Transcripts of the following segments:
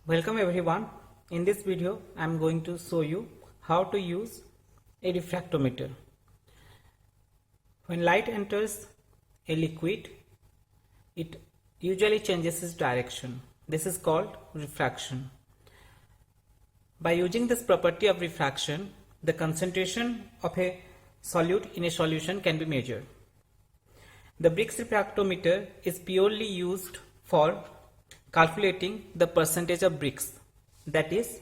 Welcome everyone. In this video I am going to show you how to use a refractometer. When light enters a liquid, it usually changes its direction. This is called refraction. By using this property of refraction, the concentration of a solute in a solution can be measured. The BRIX Refractometer is purely used for calculating the percentage of BRIX, that is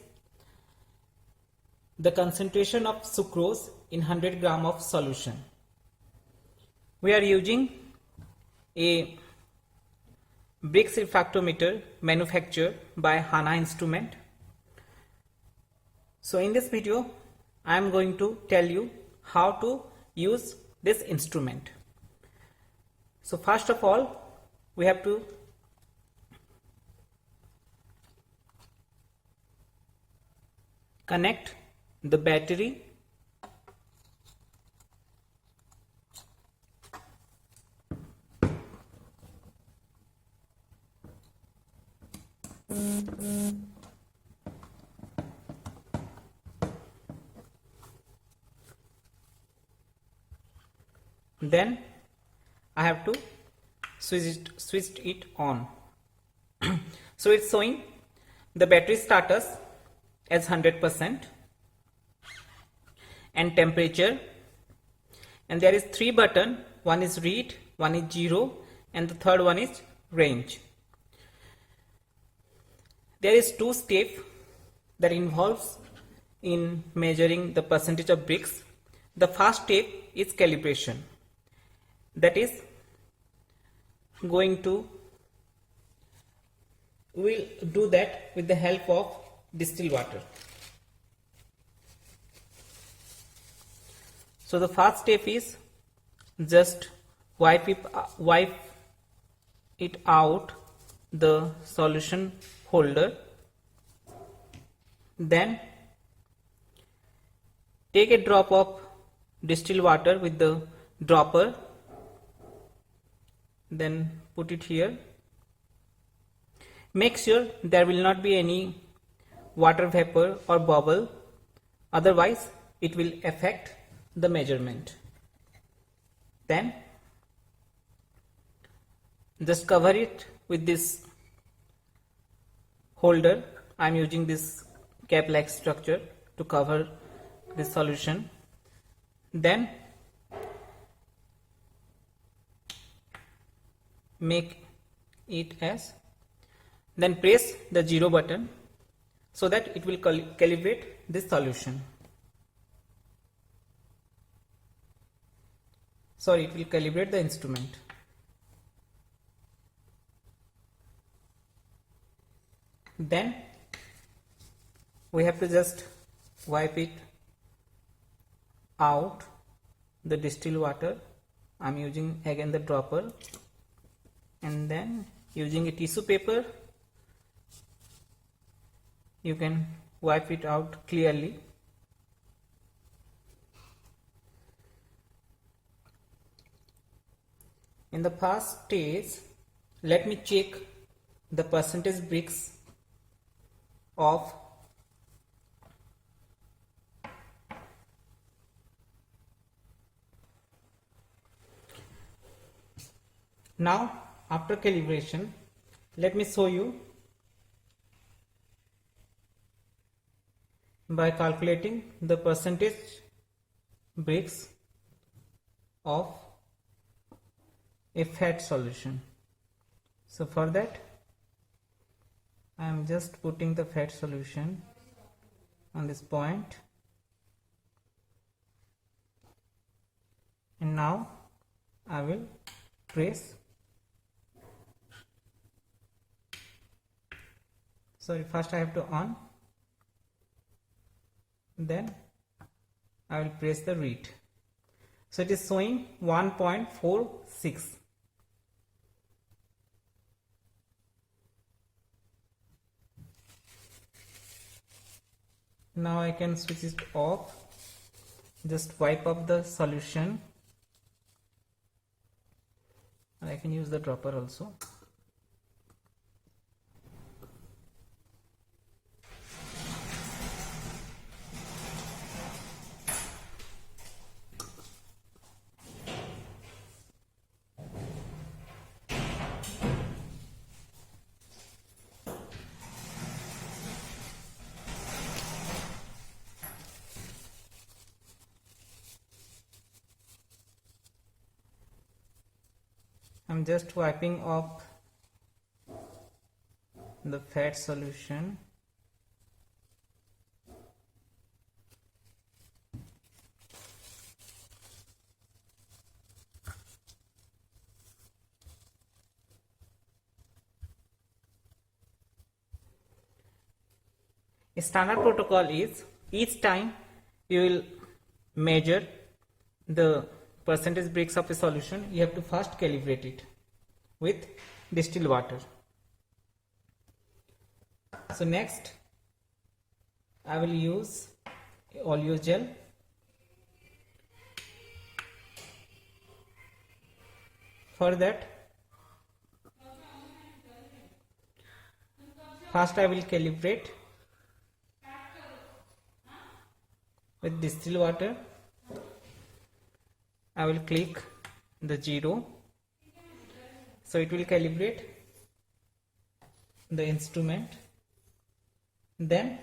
the concentration of sucrose in 100 gram of solution. We are using a BRIX Refractometer manufactured by HANA Instrument. So in this video I am going to tell you how to use this instrument. So first of all, we have to connect the battery then I have to switch it on. So it's showing the battery status as 100% and temperature, and there is 3 buttons. One is read, one is 0, and the third one is range. There is 2 steps that involves in measuring the percentage of BRIX. The first step is calibration. That is we'll do that with the help of distilled water. So the first step is just wipe it out the solution holder, then take a drop of distilled water with the dropper, then put it here. Make sure there will not be any water vapor or bubble, otherwise it will affect the measurement. Then just cover it with this holder. I am using this cap like structure to cover this solution. Then make it as, then press the 0 button so that it will calibrate this solution. Sorry, it will calibrate the instrument. Then we have to just wipe it out the distilled water. I am using again the dropper, and then using a tissue paper you can wipe it out clearly. In the first stage, let me check the percentage BRIX of now. After calibration, let me show you by calculating the percentage BRIX of a fat solution. So for that I am just putting the fat solution on this point, and now I will press. Sorry, first I have to on, then I will press the read. So it is showing 1.46. Now I can switch it off. Just wipe up the solution, and I can use the dropper also. I'm just wiping off the fat solution. A standard protocol is each time you will measure the percentage bricks of a solution, you have to first calibrate it with distilled water. So next I will use oleo gel. For that, first I will calibrate with distilled water. I will click the 0, so it will calibrate the instrument. Then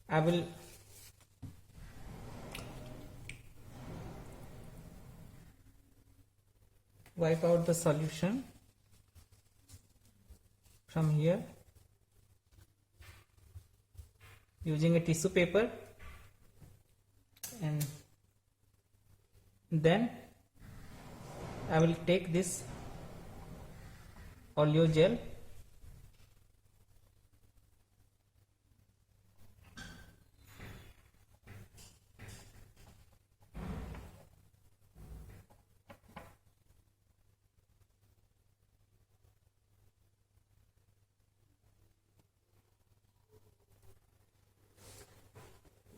I will wipe out the solution from here using a tissue paper, and then I will take this oleo gel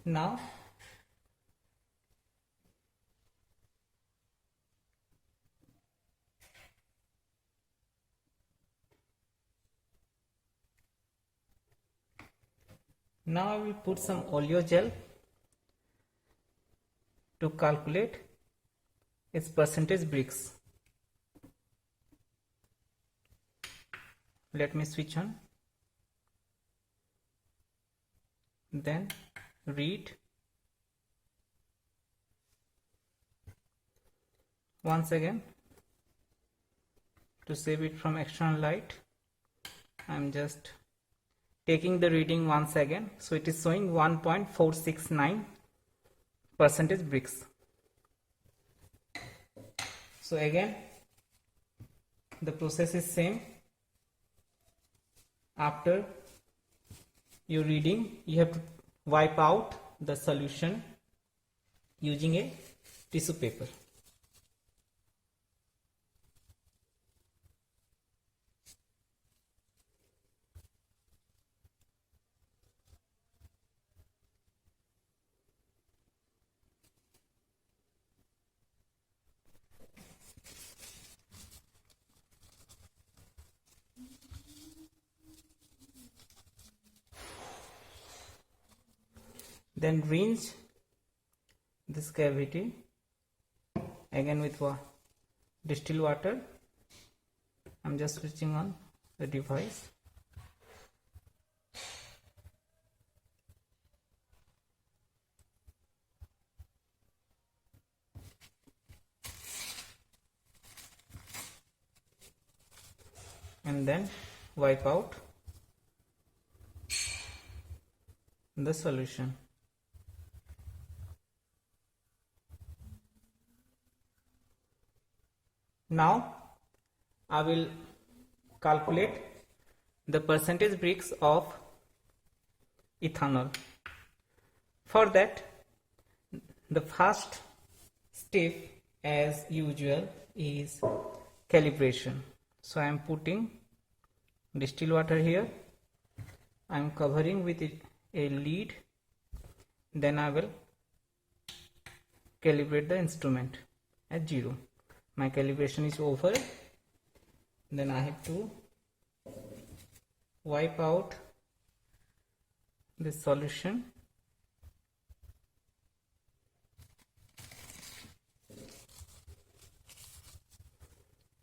now. Now I will put some oleo gel to calculate its percentage bricks. Let me switch on, then read. Once again, to save it from external light, I am just taking the reading once again. So it is showing 1.469 percentage bricks. So again the process is same. After your reading, you have to wipe out the solution using a tissue paper. Then rinse this cavity again with distilled water. I'm just switching on the device. And then wipe out the solution. Now I will calculate the percentage bricks of ethanol. For that, the first step as usual is calibration. So I am putting distilled water here. I am covering with it a lid. Then I will calibrate the instrument at 0. My calibration is over. Then I have to wipe out this solution.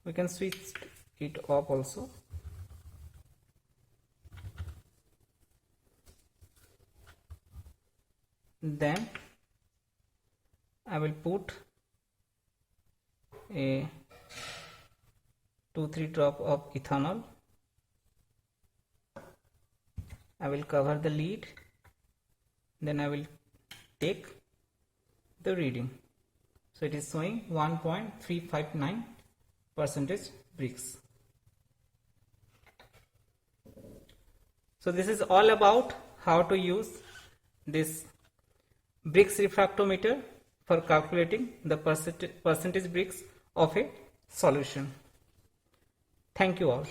We can switch it off also. Then I will put a 2-3 drop of ethanol. I will cover the lid, then I will take the reading. So it is showing 1.359% BRIX. So this is all about how to use this BRIX refractometer for calculating the percentage BRIX of a solution. Thank you all.